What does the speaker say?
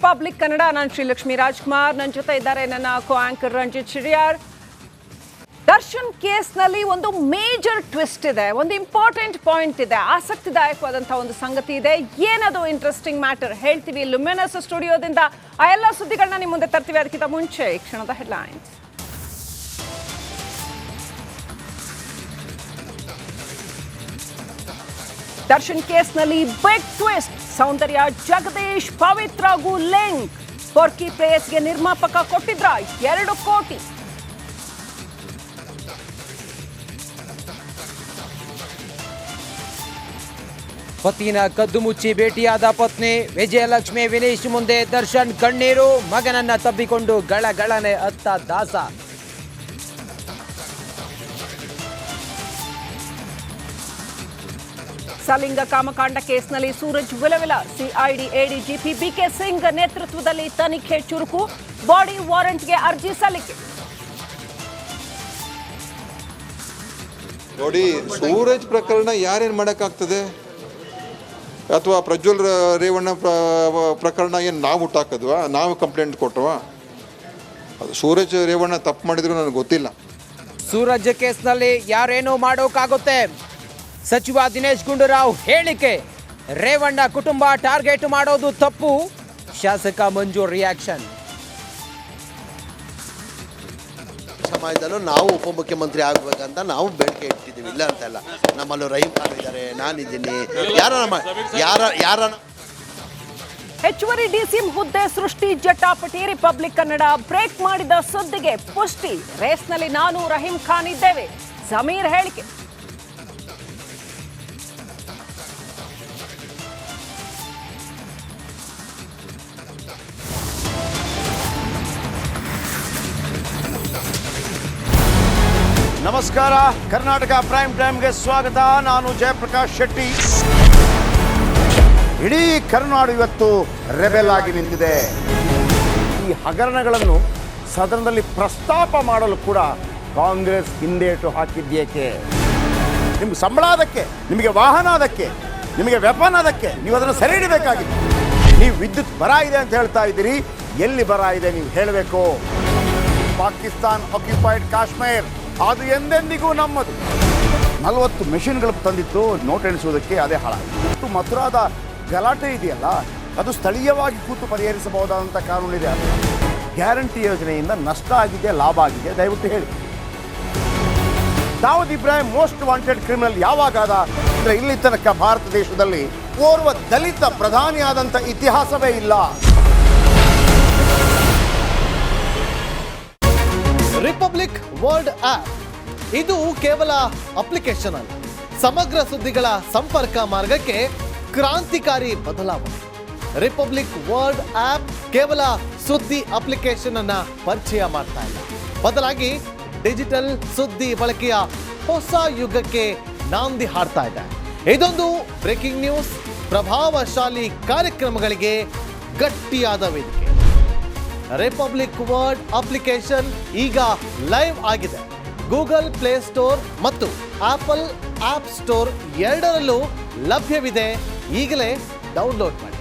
Republic Kannada. ನಾನು ಶ್ರೀಲಕ್ಷ್ಮಿ ರಾಜ್ಕುಮಾರ್. ನನ್ನ ಜೊತೆ ಇದ್ದಾರೆ ನನ್ನ ಕೋ ಆಂಕರ್ ರಂಜಿತ್ ಶಿರಿಯಾರ್. ದರ್ಶನ್ ಕೇಸ್ನಲ್ಲಿ ಒಂದು ಮೇಜರ್ ಟ್ವಿಸ್ಟ್ ಇದೆ, ಒಂದು ಇಂಪಾರ್ಟೆಂಟ್ ಪಾಯಿಂಟ್ ಇದೆ, ಆಸಕ್ತಿದಾಯಕವಾದಂತಹ ಒಂದು ಸಂಗತಿ ಇದೆ. ಏನದು ಇಂಟ್ರೆಸ್ಟಿಂಗ್ ಮ್ಯಾಟರ್ ಹೇಳ್ತೀವಿ ಲುಮಿನಸ್ ಸ್ಟುಡಿಯೋದಿಂದ. ಆ ಎಲ್ಲ ಸುದ್ದಿಗಳನ್ನ ನಿಮ್ಮ ಮುಂದೆ ತರ್ತೀವಿ. ಅದಕ್ಕಿಂತ ಮುಂಚೆ ಈ ಕ್ಷಣದ ಹೆಡ್ಲೈನ್ಸ್. ದರ್ಶನ್ ಕೇಸ್ನಲ್ಲಿ ಬಿಗ್ ಟ್ವಿಸ್ಟ್. ಸೌಂದರ್ಯ ಜಗದೀಶ್ ಪವಿತ್ರಗೂ ಲಿಂಕ್. ಪೊರ್ಕಿ ಪ್ಲೇಸ್ಗೆ ನಿರ್ಮಾಪಕ ಕೊಟ್ಟಿದ್ರ 2 ಕೋಟಿ. ಪತಿನ ಕದ್ದು ಮುಚ್ಚಿ ಭೇಟಿಯಾದ ಪತ್ನಿ ವಿಜಯಲಕ್ಷ್ಮಿ ವಿನೀಶ್ ಮುಂದೆ ದರ್ಶನ್ ಕಣ್ಣೀರು. ಮಗನನ್ನ ತಬ್ಬಿಕೊಂಡು ಗಳಗಳನೆ ಅತ್ತ ದಾಸ. ಸಲಿಂಗ ಕಾಮಕಾಂಡ ಕೇಸ್ನಲ್ಲಿ ಸೂರಜ್ ವಿಲವಿಲ. ಸಿಐಡಿ ಎಡಿಜಿಪಿ ಬಿಕೆ ಸಿಂಗ್ ನೇತೃತ್ವದಲ್ಲಿ ತನಿಖೆ ಚುರುಕು. ಬಾಡಿ ವಾರೆಂಟ್ಗೆ ಅರ್ಜಿ ಸಲ್ಲಿಕೆ. ನೋಡಿ, ಸೂರಜ್ ಪ್ರಕರಣ ಯಾರೇನು ಮಾಡೋಕ್ಕಾಗ್ತದೆ? ಅಥವಾ ಪ್ರಜ್ವಲ್ ರೇವಣ್ಣ ಪ್ರಕರಣ ಏನು ನಾವು ಹುಟ್ಟಾಕದ್ವಾ? ನಾವು ಕಂಪ್ಲೇಂಟ್ ಕೊಟ್ಟವಾ? ಅದು ಸೂರಜ್ ರೇವಣ್ಣ ತಪ್ಪು ಮಾಡಿದ್ರು ನನಗೆ ಗೊತ್ತಿಲ್ಲ. ಸೂರಜ್ ಕೇಸ್ನಲ್ಲಿ ಯಾರೇನೋ ಮಾಡೋಕ್ಕಾಗುತ್ತೆ. ಸಚಿವ ದಿನೇಶ್ ಗುಂಡೂರಾವ್ ಹೇಳಿಕೆ. ರೇವಣ್ಣ ಕುಟುಂಬ ಟಾರ್ಗೆಟ್ ಮಾಡೋದು ತಪ್ಪು. ಶಾಸಕ ಮಂಜು ರಿಯಾಕ್ಷನ್. ಸಮಾಜದಲ್ಲೂ ನಾವು ಉಪಮುಖ್ಯಮಂತ್ರಿ ಆಗಬೇಕಂತ ನಾವು ಬೇಡಿಕೆ ಇಟ್ಟಿದ್ದೀವಿ, ಇಲ್ಲ ಅಂತಲ್ಲ. ನಮ್ಮಲ್ಲೂ ರಹೀಮ್ ಖಾನ್ ಇದ್ದಾರೆ, ನಾನಿದ್ದೀನಿ. ಯಾರ ಹೆಚ್ಚುವರಿ ಡಿಸಿಎಂ ಹುದ್ದೆ ಸೃಷ್ಟಿ ಜಟಾಪಟಿ. ರಿಪಬ್ಲಿಕ್ ಕನ್ನಡ ಬ್ರೇಕ್ ಮಾಡಿದ ಸುದ್ದಿಗೆ ಪುಷ್ಟಿ. ರೇಸ್ನಲ್ಲಿ ನಾನು ರಹೀಮ್ ಖಾನ್ ಇದ್ದೇವೆ. ಸಮೀರ್ ಹೇಳಿಕೆ. ನಮಸ್ಕಾರ, ಕರ್ನಾಟಕ ಪ್ರೈಮ್ ಟೈಮ್ಗೆ ಸ್ವಾಗತ. ನಾನು ಜಯಪ್ರಕಾಶ್ ಶೆಟ್ಟಿ. ಇಡೀ ಕರ್ನಾಡು ಇವತ್ತು ರೆಬೆಲ್ ಆಗಿ ನಿಂತಿದೆ. ಈ ಹಗರಣಗಳನ್ನು ಸದನದಲ್ಲಿ ಪ್ರಸ್ತಾಪ ಮಾಡಲು ಕೂಡ ಕಾಂಗ್ರೆಸ್ ಹಿಂದೇಟು ಹಾಕಿದ್ದೇಕೆ? ನಿಮ್ಗೆ ಸಂಬಳ ಅದಕ್ಕೆ, ನಿಮಗೆ ವಾಹನ ಅದಕ್ಕೆ, ನಿಮಗೆ ವೆಪನ್ ಅದಕ್ಕೆ. ನೀವು ಅದನ್ನು ಸೆರೆ ಹಿಡಿಬೇಕಾಗಿತ್ತು. ನೀವು ವಿದ್ಯುತ್ ಬರ ಇದೆ ಅಂತ ಹೇಳ್ತಾ ಇದ್ದೀರಿ. ಎಲ್ಲಿ ಬರ ಇದೆ ನೀವು ಹೇಳಬೇಕು. ಪಾಕಿಸ್ತಾನ್ ಆಕ್ಯುಪೈಡ್ ಕಾಶ್ಮೀರ್ ಅದು ಎಂದೆಂದಿಗೂ ನಮ್ಮದು. 40 ಮೆಷಿನ್ಗಳು ತಂದಿತ್ತು ನೋಟ್ ಎಣಿಸುವುದಕ್ಕೆ, ಅದೇ ಹಾಳಾಯಿತು. ಮಥುರಾದ ಗಲಾಟೆ ಇದೆಯಲ್ಲ, ಅದು ಸ್ಥಳೀಯವಾಗಿ ಕೂತು ಪರಿಹರಿಸಬಹುದಾದಂಥ ಕಾನೂನಿದೆ. ಗ್ಯಾರಂಟಿ ಯೋಜನೆಯಿಂದ ನಷ್ಟ ಆಗಿದೆ, ಲಾಭ ಆಗಿದೆ, ದಯವಿಟ್ಟು ಹೇಳಿ. Dawood Ibrahim most wanted criminal ಯಾವಾಗಾದ ಅಂದರೆ ಇಲ್ಲಿ ತನಕ ಭಾರತ ದೇಶದಲ್ಲಿ ಓರ್ವ ದಲಿತ ಪ್ರಧಾನಿಯಾದಂಥ ಇತಿಹಾಸವೇ ಇಲ್ಲ. ರಿಪಬ್ಲಿಕ್ ವರ್ಲ್ಡ್ ಆಪ್ ಇದು ಕೇವಲ ಅಪ್ಲಿಕೇಶನ್ ಅಲ್ಲ, ಸಮಗ್ರ ಸುದ್ದಿಗಳ ಸಂಪರ್ಕ ಮಾರ್ಗಕ್ಕೆ ಕ್ರಾಂತಿಕಾರಿ ಬದಲಾವಣೆ. ರಿಪಬ್ಲಿಕ್ ವರ್ಲ್ಡ್ ಆಪ್ ಕೇವಲ ಸುದ್ದಿ ಅಪ್ಲಿಕೇಶನ್ ಅನ್ನ ಪರಿಚಯ ಮಾಡ್ತಾ ಇಲ್ಲ, ಬದಲಾಗಿ ಡಿಜಿಟಲ್ ಸುದ್ದಿ ಬಳಕೆಯ ಹೊಸ ಯುಗಕ್ಕೆ ನಾಂದಿ ಹಾಡ್ತಾ ಇದೆ. ಇದೊಂದು ಬ್ರೇಕಿಂಗ್ ನ್ಯೂಸ್, ಪ್ರಭಾವಶಾಲಿ ಕಾರ್ಯಕ್ರಮಗಳಿಗೆ ಗಟ್ಟಿಯಾದ ವೇದಿಕೆ. ರಿಪಬ್ಲಿಕ್ ವರ್ಲ್ಡ್ ಅಪ್ಲಿಕೇಶನ್ ಈಗ ಲೈವ್ ಆಗಿದೆ. ಗೂಗಲ್ ಪ್ಲೇ ಸ್ಟೋರ್ ಮತ್ತು ಆಪಲ್ ಆಪ್ ಸ್ಟೋರ್ ಎರಡರಲ್ಲೂ ಲಭ್ಯವಿದೆ. ಈಗಲೇ ಡೌನ್ಲೋಡ್ ಮಾಡಿ.